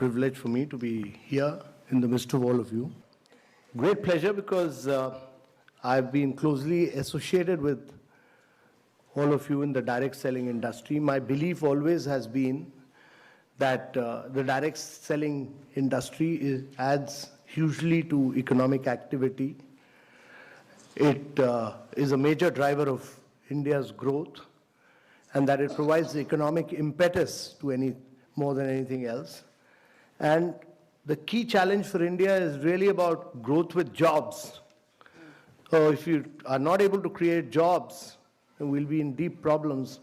privilege for me to be here in the midst of all of you. Great pleasure because I've been closely associated with all of you in the direct selling industry. My belief always has been that the direct selling industry adds hugely to economic activity. It is a major driver of India's growth, and that it provides economic impetus to more than anything else. And the key challenge for India is really about growth with jobs. So if you are not able to create jobs, then we'll be in deep problems.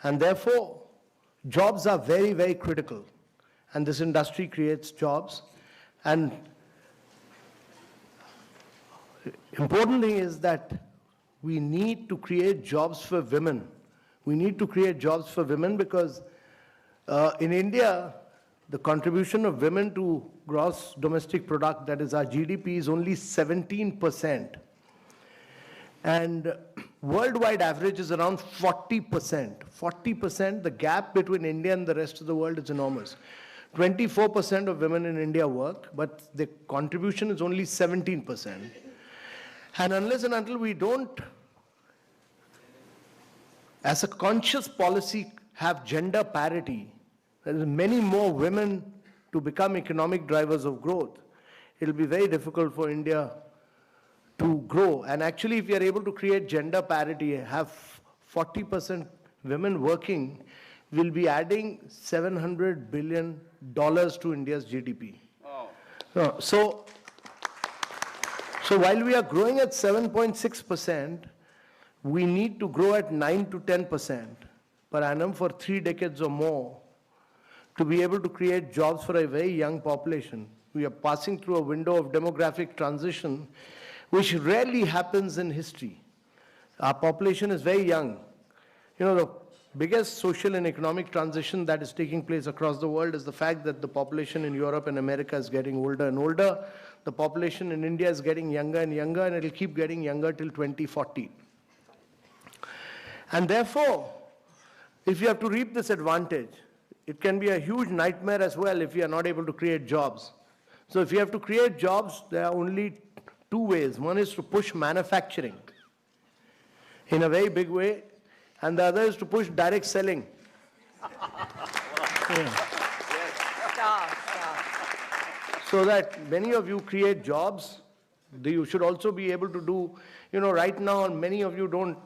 And therefore, jobs are very, very critical. And this industry creates jobs. And important thing is that we need to create jobs for women. We need to create jobs for women because in India, the contribution of women to gross domestic product, that is our GDP, is only 17%. And worldwide average is around 40%. 40%, the gap between India and the rest of the world is enormous. 24% of women in India work, but the contribution is only 17%. And unless and until we don't, as a conscious policy, have gender parity, there is many more women to become economic drivers of growth, it will be very difficult for India to grow. And actually, if we are able to create gender parity, have 40% women working, we'll be adding $700 billion to India's GDP. Oh. So while we are growing at 7.6%, we need to grow at 9 to 10% per annum for 3 decades or more to be able to create jobs for a very young population. We are passing through a window of demographic transition which rarely happens in history. Our population is very young. You know, the biggest social and economic transition that is taking place across the world is the fact that the population in Europe and America is getting older and older. The population in India is getting younger and younger, and it will keep getting younger till 2040. And therefore, if you have to reap this advantage, it can be a huge nightmare as well if you are not able to create jobs. So if you have to create jobs, there are only 2 ways. One is to push manufacturing in a very big way, and the other is to push direct selling. Yeah. So that many of you create jobs, you should also be able to do, right now many of you don't